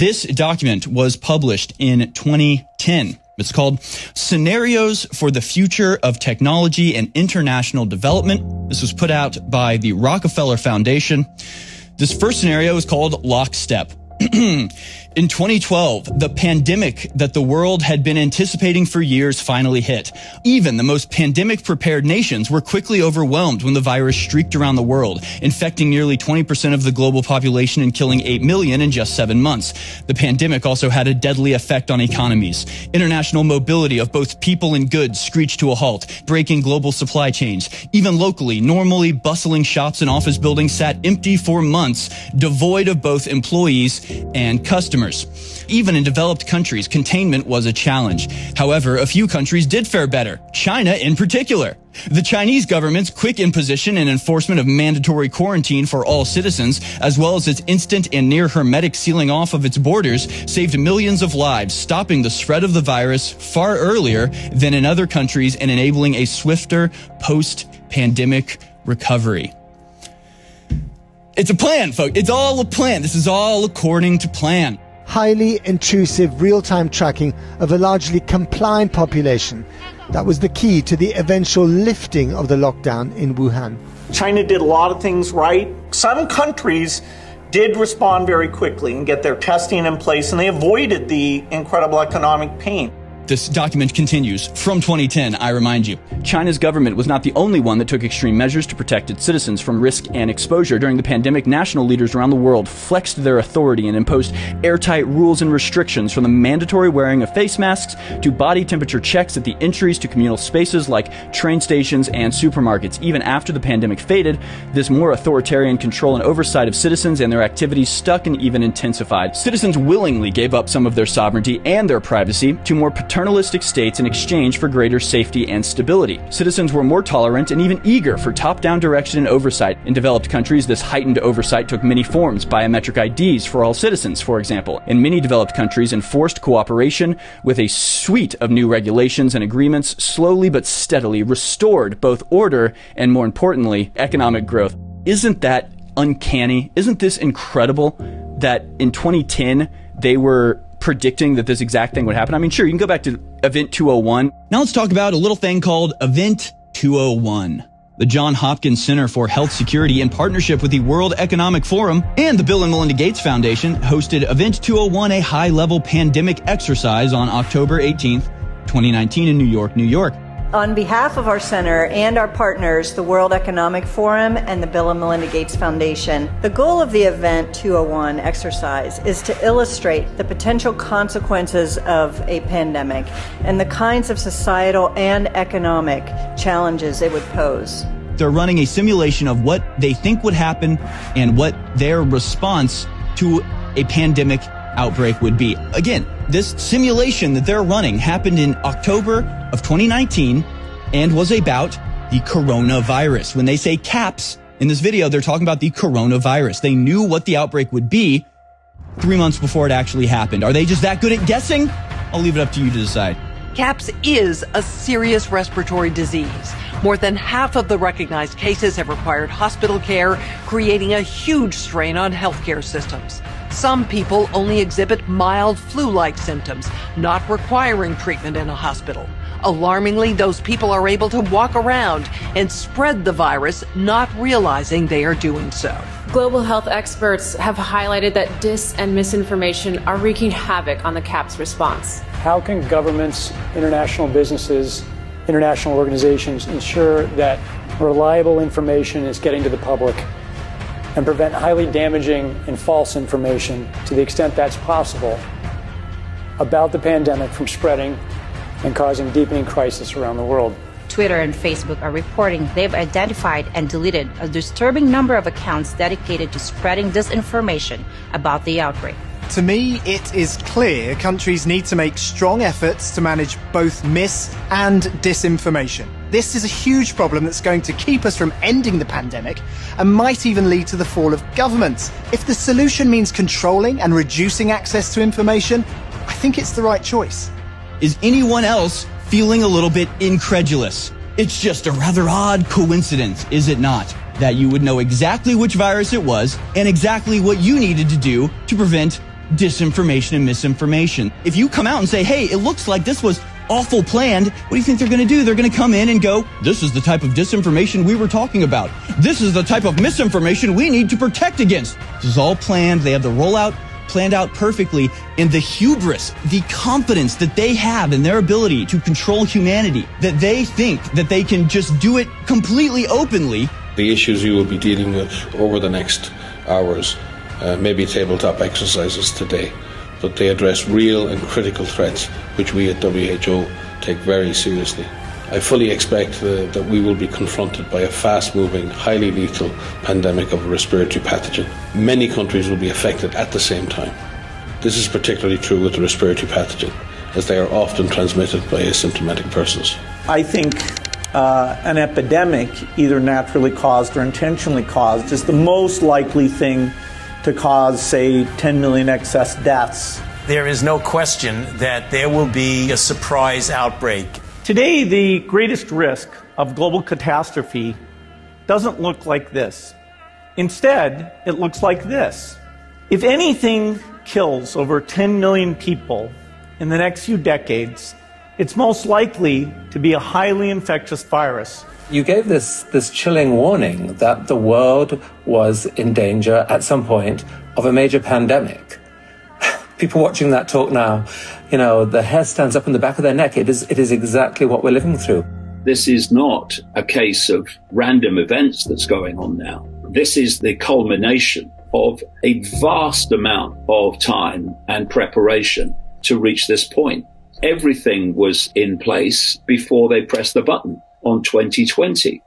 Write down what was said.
This document was published in 2010. It's called Scenarios for the Future of Technology and International Development. This was put out by the Rockefeller Foundation. This first scenario is called Lockstep. In 2012, the pandemic that the world had been anticipating for years finally hit. Even the most pandemic-prepared nations were quickly overwhelmed when the virus streaked around the world, infecting nearly 20% of the global population and killing 8 million in just 7 months. The pandemic also had a deadly effect on economies. International mobility of both people and goods screeched to a halt, breaking global supply chains. Even locally, normally bustling shops and office buildings sat empty for months, devoid of both employees and customers. Even in developed countries, containment was a challenge. However, a few countries did fare better, China in particular. The Chinese government's quick imposition and enforcement of mandatory quarantine for all citizens, as well as its instant and near hermetic sealing off of its borders, saved millions of lives, stopping the spread of the virus far earlier than in other countries and enabling a swifter post-pandemic recovery. It's a plan, folks. It's all a plan. This is all according to plan. Highly intrusive real-time tracking of a largely compliant population. That was the key to the eventual lifting of the lockdown in Wuhan. China did a lot of things right. Some countries did respond very quickly and get their testing in place, and they avoided the incredible economic pain. This document continues. From 2010, I remind you, China's government was not the only one that took extreme measures to protect its citizens from risk and exposure. During the pandemic, national leaders around the world flexed their authority and imposed airtight rules and restrictions, from the mandatory wearing of face masks to body temperature checks at the entries to communal spaces like train stations and supermarkets. Even after the pandemic faded, this more authoritarian control and oversight of citizens and their activities stuck and even intensified. Citizens willingly gave up some of their sovereignty and their privacy to more paternalistic states in exchange for greater safety and stability. Citizens were more tolerant and even eager for top-down direction and oversight. In developed countries, this heightened oversight took many forms. Biometric IDs for all citizens, for example. In many developed countries, enforced cooperation with a suite of new regulations and agreements slowly but steadily restored both order and, more importantly, economic growth. Isn't that uncanny? Isn't this incredible that in 2010 they were predicting that this exact thing would happen? I mean, sure, you can go back to Event 201. Now let's talk about a little thing called Event 201. The Johns Hopkins Center for Health Security, in partnership with the World Economic Forum and the Bill and Melinda Gates Foundation, hosted Event 201, a high-level pandemic exercise on October 18th, 2019 in New York, New York. On behalf of our center and our partners, the World Economic Forum and the Bill and Melinda Gates Foundation, the goal of the Event 201 exercise is to illustrate the potential consequences of a pandemic and the kinds of societal and economic challenges it would pose. They're running a simulation of what they think would happen and what their response to a pandemic outbreak would be. Again, this simulation that they're running happened in October of 2019 and was about the coronavirus. When they say CAPS in this video, they're talking about the coronavirus. They knew what the outbreak would be 3 months before it actually happened. Are they just that good at guessing? I'll leave it up to you to decide. CAPS is a serious respiratory disease. More than half of the recognized cases have required hospital care, creating a huge strain on healthcare systems. Some people only exhibit mild flu-like symptoms, not requiring treatment in a hospital. Alarmingly, those people are able to walk around and spread the virus, not realizing they are doing so. Global health experts have highlighted that dis and misinformation are wreaking havoc on the CAPS response. How can governments, international businesses, international organizations ensure that reliable information is getting to the public and prevent highly damaging and false information, to the extent that's possible, about the pandemic from spreading and causing deepening crisis around the world? Twitter and Facebook are reporting they've identified and deleted a disturbing number of accounts dedicated to spreading disinformation about the outbreak. To me, it is clear countries need to make strong efforts to manage both mis- and disinformation. This is a huge problem that's going to keep us from ending the pandemic and might even lead to the fall of governments. If the solution means controlling and reducing access to information, I think it's the right choice. Is anyone else feeling a little bit incredulous? It's just a rather odd coincidence, is it not, that you would know exactly which virus it was and exactly what you needed to do to prevent disinformation and misinformation. If you come out and say, hey, it looks like this was awful planned, what do you think they're going to do? They're going to come in and go, this is the type of disinformation we were talking about. This is the type of misinformation we need to protect against. This is all planned. They have the rollout planned out perfectly, and the hubris, the confidence that they have in their ability to control humanity, that they think that they can just do it completely openly. The issues we will be dealing with over the next hours may be tabletop exercises today, but they address real and critical threats which we at WHO take very seriously. I fully expect that we will be confronted by a fast-moving, highly lethal pandemic of a respiratory pathogen. Many countries will be affected at the same time. This is particularly true with the respiratory pathogen, as they are often transmitted by asymptomatic persons. I think an epidemic, either naturally caused or intentionally caused, is the most likely thing to cause, say, 10 million excess deaths. There is no question that there will be a surprise outbreak. Today, the greatest risk of global catastrophe doesn't look like this. Instead, it looks like this. If anything kills over 10 million people in the next few decades, it's most likely to be a highly infectious virus. You gave this chilling warning that the world was in danger at some point of a major pandemic. People watching that talk now, the hair stands up in the back of their neck. It is exactly what we're living through. This is not a case of random events that's going on now. This is the culmination of a vast amount of time and preparation to reach this point. Everything was in place before they pressed the button on 2020.